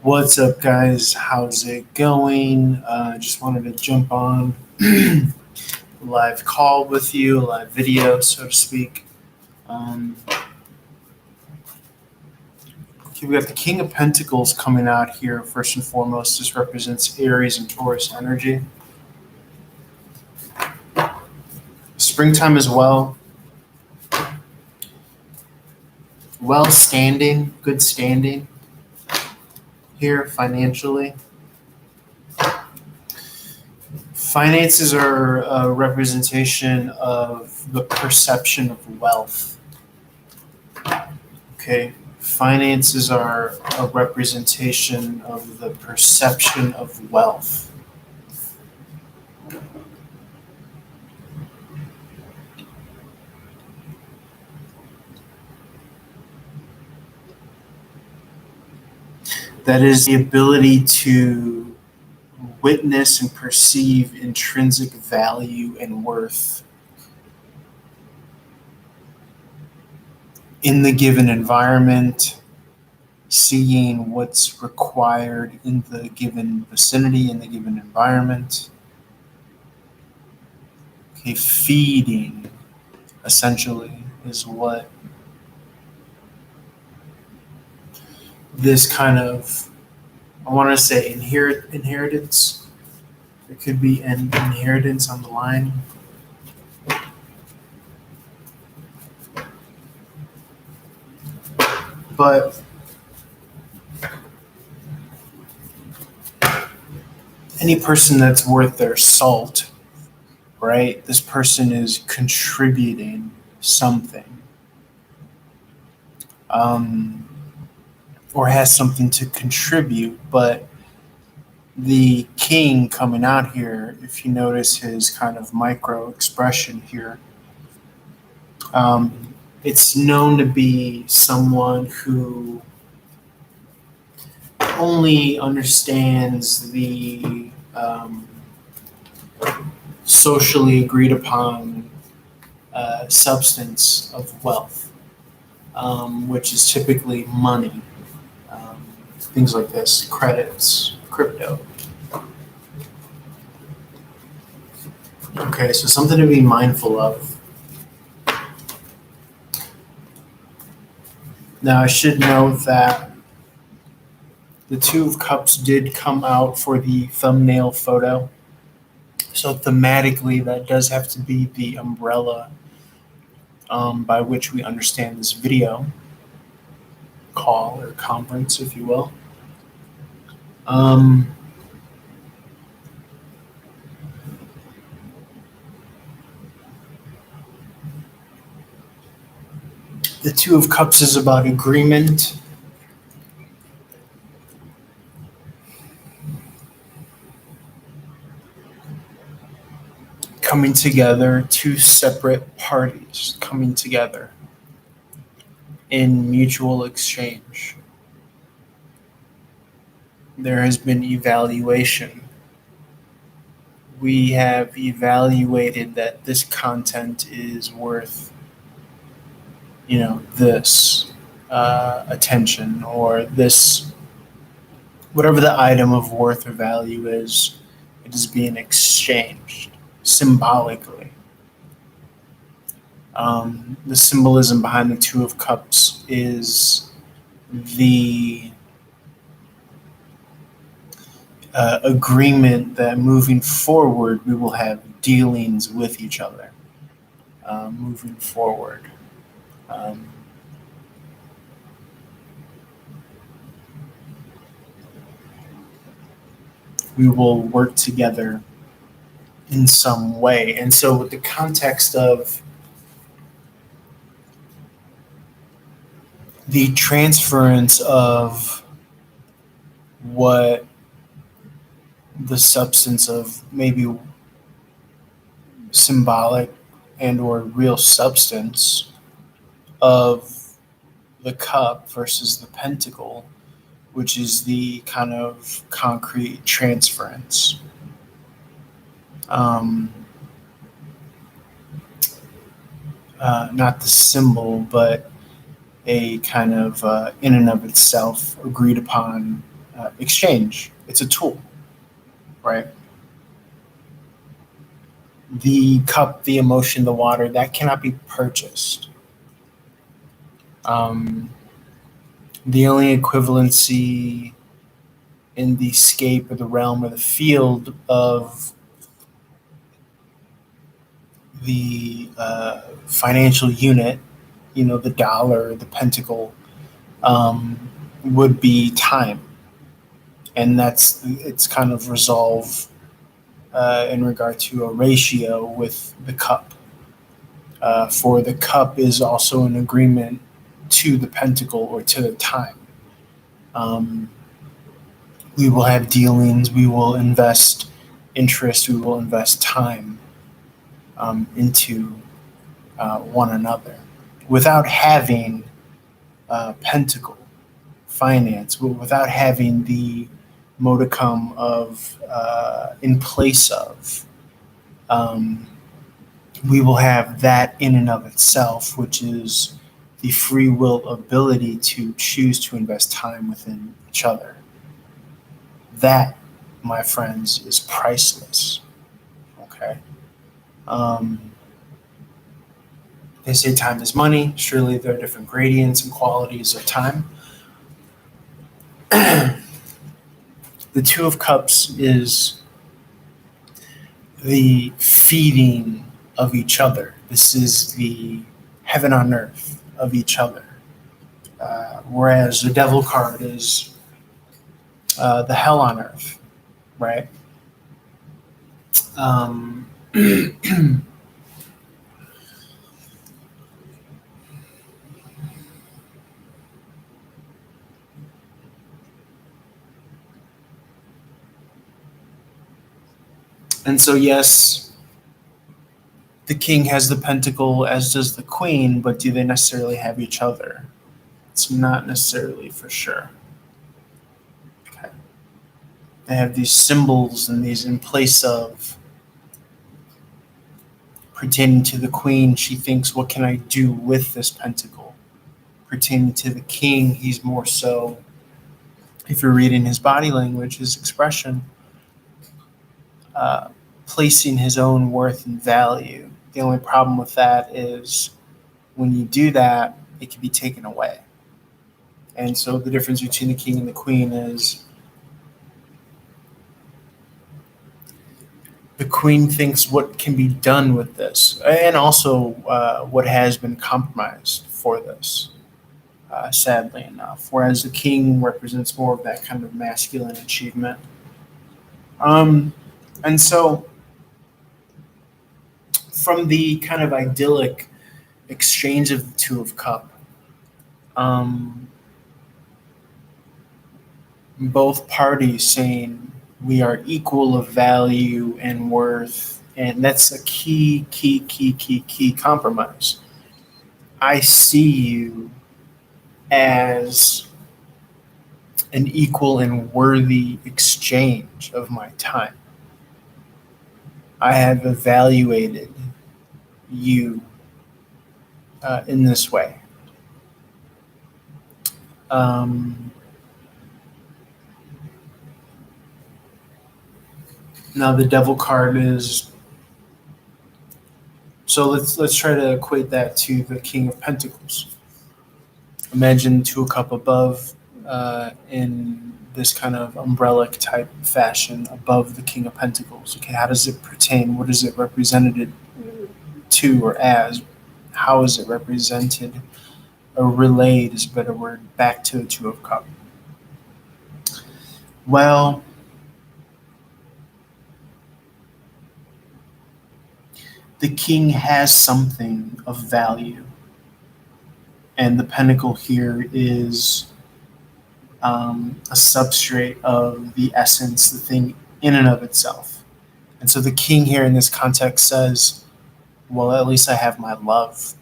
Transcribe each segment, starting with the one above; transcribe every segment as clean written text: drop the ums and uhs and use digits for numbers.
What's up, guys? How's it going? Just wanted to jump on live call with you, live video, so to speak. Okay, we got the King of Pentacles coming out here first and foremost. This represents Aries and Taurus energy. Springtime as well. Well standing, good standing here financially. Finances are a representation of the perception of wealth. Okay. Finances are a representation of the perception of wealth. That is the ability to witness and perceive intrinsic value and worth in the given environment, seeing what's required in the given vicinity, in the given environment. Okay, feeding essentially is what this kind of, I want to say inheritance. There could be an inheritance on the line. But any person that's worth their salt, right? This person is contributing something. Or has something to contribute, but the king coming out here, if you notice his kind of micro expression here, it's known to be someone who only understands the socially agreed upon substance of wealth, which is typically money. Things like this, credits, crypto. Okay, so something to be mindful of. Now, I should note that the Two of Cups did come out for the thumbnail photo. So thematically, that does have to be the umbrella by which we understand this video call or conference, if you will. The Two of Cups is about agreement. Coming together, two separate parties coming together in mutual exchange. There has been evaluation. We have evaluated that this content is worth, this attention, or this, whatever the item of worth or value is, it is being exchanged symbolically. The symbolism behind the Two of Cups is the agreement that moving forward we will have dealings with each other. Moving forward. We will work together in some way. And so with the context of the transference of what the substance of maybe symbolic and or real substance of the cup versus the pentacle, which is the kind of concrete transference. Not the symbol, but a kind of in and of itself agreed upon exchange. It's a tool, right? The cup, the emotion, the water, that cannot be purchased. Um, the only equivalency in the scape or the realm or the field of the financial unit, the dollar, the pentacle, would be time. And it's kind of resolved in regard to a ratio with the cup. For the cup is also an agreement to the pentacle or to the time. Um, we will have dealings, we will invest interest, we will invest time into one another without having pentacle finance, without having the modicum of in place of. Um, we will have that in and of itself, which is the free will ability to choose to invest time within each other. That, my friends, is priceless. Okay. Um, they say time is money. Surely there are different gradients and qualities of time. The Two of Cups is the feeding of each other. This is the heaven on earth of each other. Whereas the Devil card is the hell on earth, right? Um, and so, yes, the king has the pentacle, as does the queen, but do they necessarily have each other? It's not necessarily for sure. Okay. They have these symbols and these in place of pertaining to the queen. She thinks, what can I do with this pentacle? Pertaining to the king, he's more so, if you're reading his body language, his expression, uh, placing his own worth and value. The only problem with that is when you do that, it can be taken away. And so the difference between the king and the queen is the queen thinks what can be done with this, and also what has been compromised for this, sadly enough. Whereas the king represents more of that kind of masculine achievement. Um, and so, from the kind of idyllic exchange of the Two of Cup, um, both parties saying we are equal of value and worth, and that's a key compromise. I see you as an equal and worthy exchange of my time. I have evaluated you in this way. Um, Now the devil card is, so let's try to equate that to the King of Pentacles. Imagine Two of Cup above in this kind of umbrella type fashion above the King of Pentacles. Okay, how does it pertain? What is it represented to or as? How is it represented or relayed is a better word back to the Two of Cup? Well, the king has something of value, and the pentacle here is a substrate of the essence, the thing in and of itself. And so the king here in this context says, well, at least I have my love.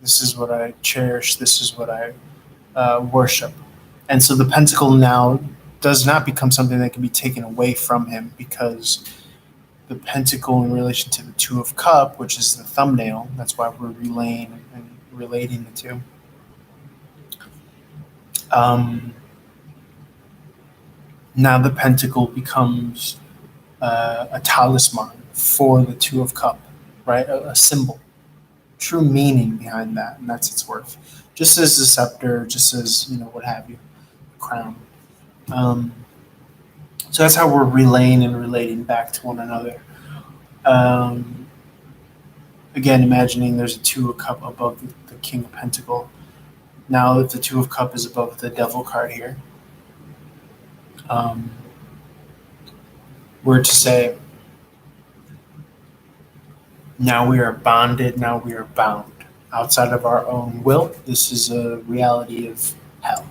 This is what I cherish. This is what I worship. And so the pentacle now does not become something that can be taken away from him, because the pentacle in relation to the Two of Cup, which is the thumbnail, that's why we're relaying and relating the two. Now the pentacle becomes a talisman for the Two of Cup, right? A symbol, true meaning behind that, and that's its worth. Just as the scepter, just as what have you, crown. Um, so that's how we're relaying and relating back to one another. Um, Again, imagining there's a Two of Cup above the King of Pentacle. Now that the Two of Cup is above the Devil card here, um, we're to say, now we are bonded, now we are bound. Outside of our own will, this is a reality of hell.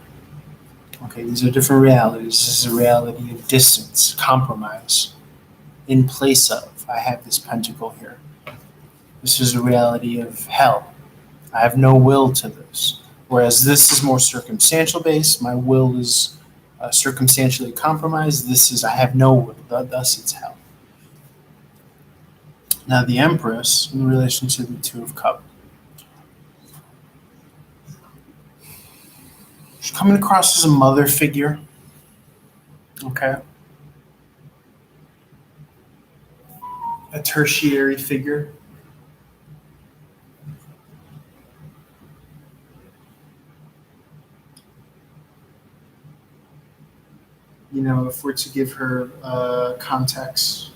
Okay, these are different realities. This is a reality of distance, compromise, in place of. I have this pentacle here. This is a reality of hell. I have no will to this. Whereas this is more circumstantial based. My will is circumstantially compromised. This is, I have no will. Thus, it's hell. Now, the Empress, in relation to the Two of Cups, she's coming across as a mother figure. Okay. A tertiary figure. If we're to give her context,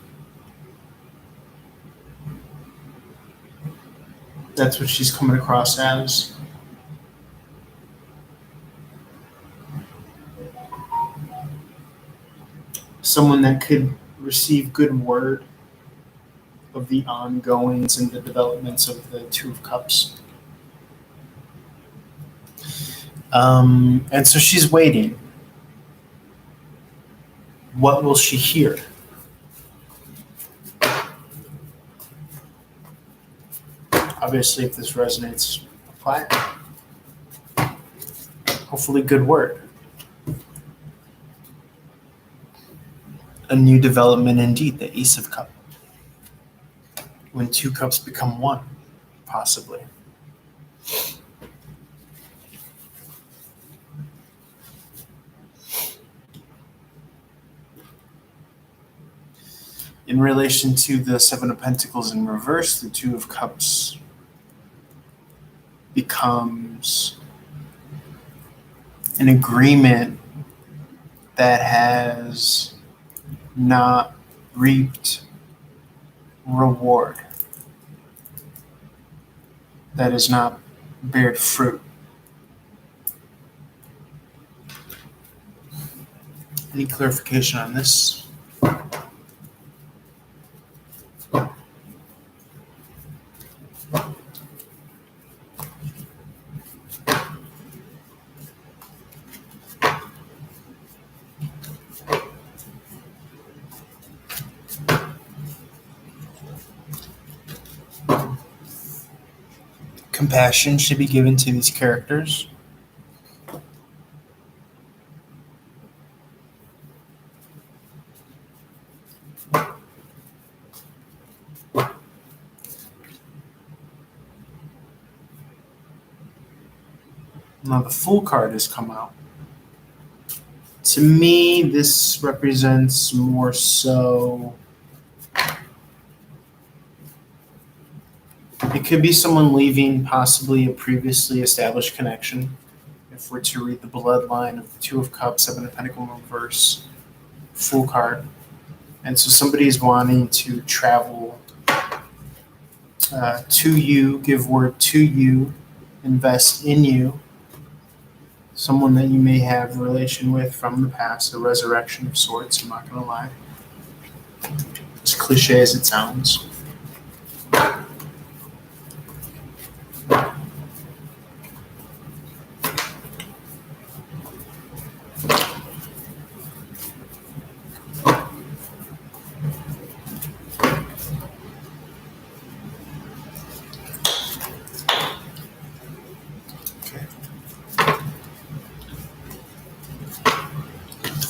that's what she's coming across as. Someone that could receive good word of the ongoings and the developments of the Two of Cups. And so she's waiting. What will she hear? Obviously, if this resonates, apply it. Hopefully, good word. A new development indeed, the Ace of Cups. When two cups become one, possibly. In relation to the Seven of Pentacles in reverse, the Two of Cups becomes an agreement that has not reaped reward, that has not bared fruit. Any clarification on this? Compassion should be given to these characters. Now the Fool card has come out. To me, this represents more so, it could be someone leaving possibly a previously established connection. If we're to read the bloodline of the Two of Cups, Seven of Pentacles in reverse, Fool card. And so somebody is wanting to travel to you, give word to you, invest in you. Someone that you may have a relation with from the past, a resurrection of sorts, I'm not going to lie. As cliche as it sounds.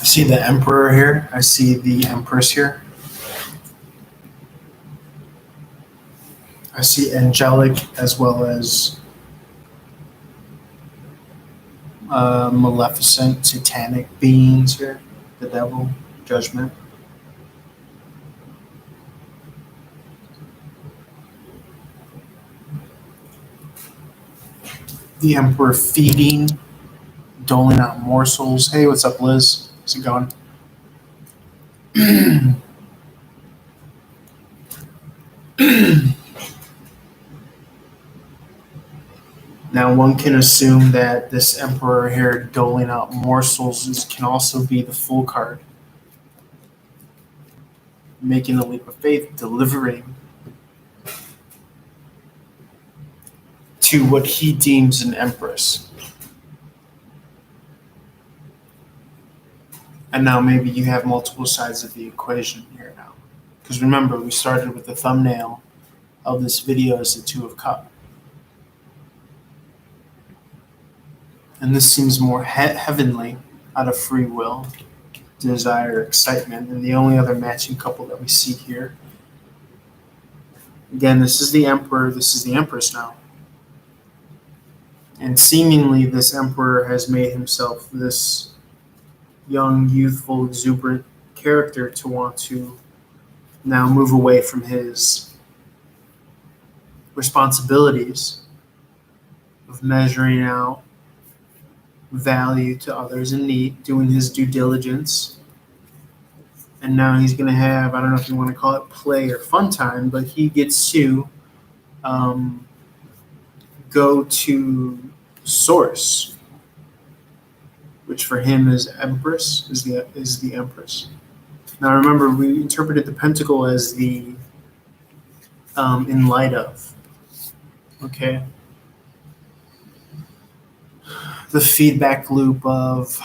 I see the Emperor here. I see the Empress here. I see angelic as well as maleficent, satanic beings here. the devil, judgment. The emperor feeding, doling out morsels. Hey, what's up, Liz? How's it going? Now, one can assume that this emperor here doling out morsels can also be the Fool card, making the leap of faith, delivering to what he deems an empress. And now maybe you have multiple sides of the equation here now. Because remember, we started with the thumbnail of this video as the Two of Cups. And this seems more heavenly, out of free will, desire, excitement. And the only other matching couple that we see here, again, this is the emperor, this is the empress now. And seemingly this emperor has made himself this young, youthful, exuberant character to want to now move away from his responsibilities of measuring out value to others in need, doing his due diligence. And now he's going to have, I don't know if you want to call it play or fun time, but he gets to go to source, which for him is empress, is the empress. Now remember, we interpreted the pentacle as the in light of, okay? The feedback loop of,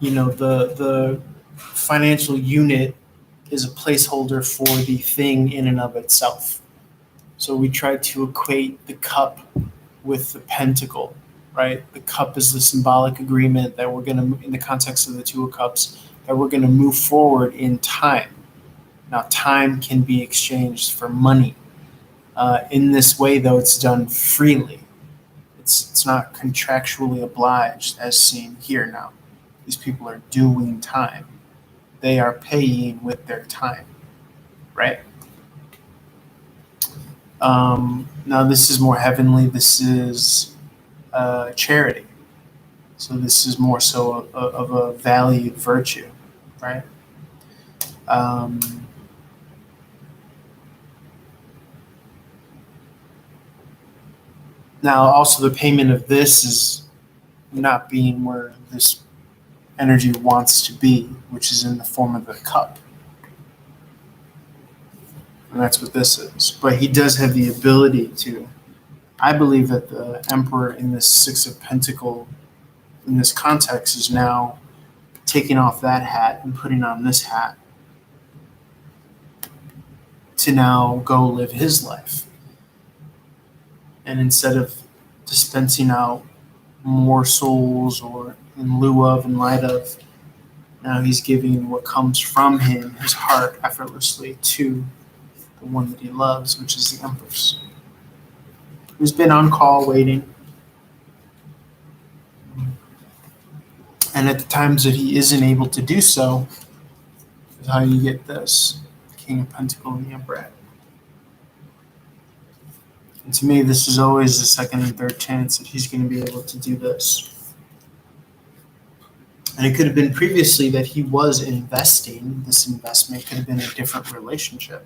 the financial unit is a placeholder for the thing in and of itself. So we try to equate the cup with the pentacle, right? The cup is the symbolic agreement that we're going to, in the context of the Two of Cups, that we're going to move forward in time. Now, time can be exchanged for money. In this way, though, it's done freely. It's not contractually obliged, as seen here now. These people are doing time. They are paying with their time, right? Now, this is more heavenly. This is charity. So this is more so of a valued virtue, right? Now, also the payment of this is not being where this energy wants to be, which is in the form of a cup. And that's what this is. But he does have the ability to, I believe that the emperor in this Six of Pentacles, in this context, is now taking off that hat and putting on this hat to now go live his life. And instead of dispensing out morsels or in lieu of, in light of, now he's giving what comes from him, his heart, effortlessly to the one that he loves, which is the Empress, who's been on call waiting. And at the times that he isn't able to do so, is how you get this, the King of Pentacles and the Emperor. And to me, this is always the second and third chance that he's going to be able to do this. And it could have been previously that he was investing. This investment could have been a different relationship,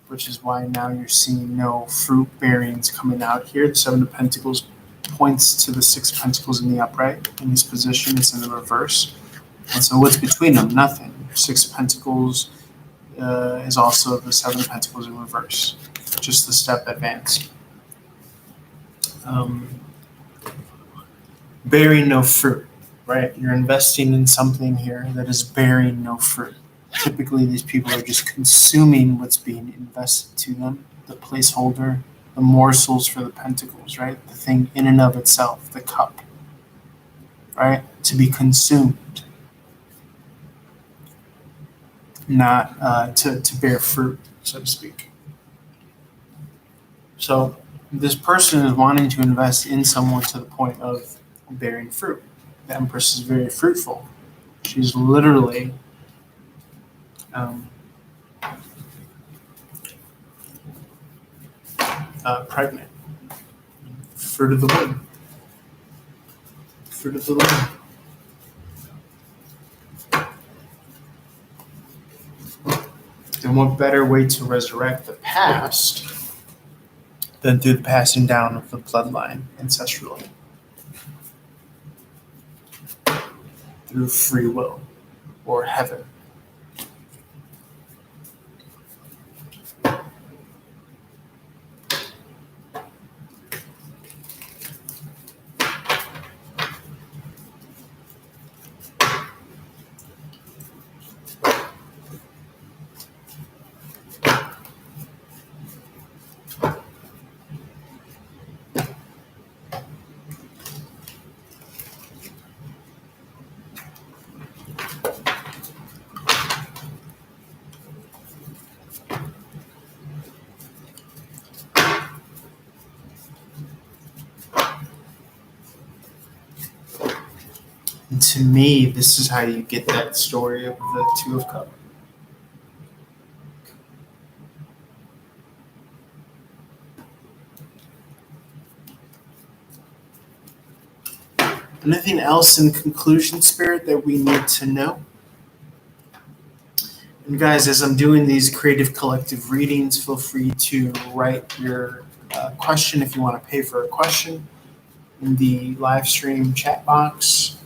which is why now you're seeing no fruit bearings coming out here. The Seven of Pentacles points to the Six of Pentacles in the upright. In his position, it's in the reverse. And so what's between them? Nothing. Six of Pentacles is also the Seven of Pentacles in reverse. Just the step advanced. Bearing no fruit, right? You're investing in something here that is bearing no fruit. Typically, these people are just consuming what's being invested to them, the placeholder, the morsels for the pentacles, right? The thing in and of itself, the cup, right? To be consumed, not to bear fruit, so to speak. So this person is wanting to invest in someone to the point of bearing fruit. The Empress is very fruitful. She's literally pregnant. Fruit of the womb. Fruit of the womb. And what better way to resurrect the past than through the passing down of the bloodline ancestrally? Through free will or heaven. And to me, this is how you get that story of the Two of Cups. Anything else in conclusion, Spirit, that we need to know? And guys, as I'm doing these creative collective readings, feel free to write your question if you want to pay for a question in the live stream chat box.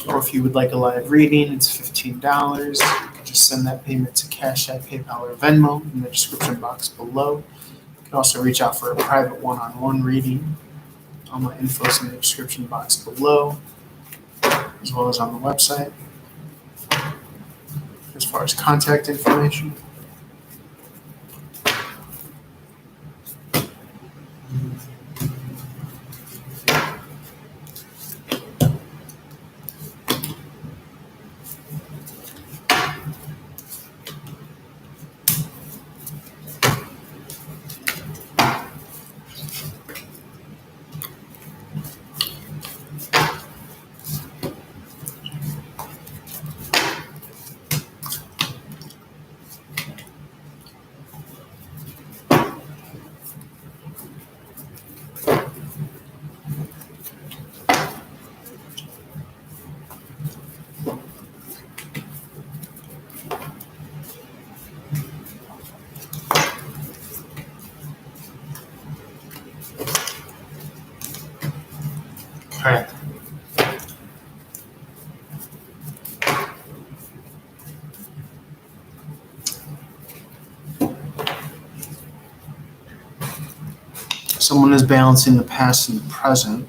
Or if you would like a live reading, it's $15. You can just send that payment to Cash App, PayPal, or Venmo in the description box below. You can also reach out for a private one-on-one reading. All my info is in the description box below, as well as on the website. As far as contact information. Okay. Someone is balancing the past and the present.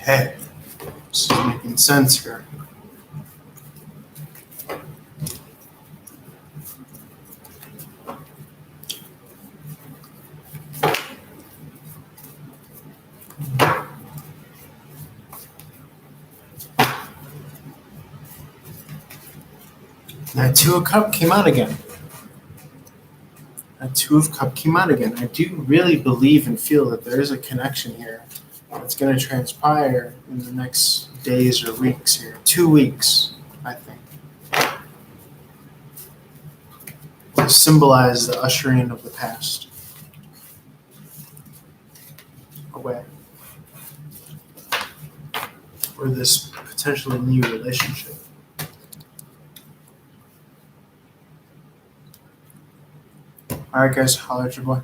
Okay, this is making sense here. That Two of Cups came out again. That Two of Cups came out again. I do really believe and feel that there is a connection here. It's going to transpire in the next days or weeks here. 2 weeks, I think. To symbolize the ushering of the past away. Or this potentially new relationship. All right, guys, holler at your boy.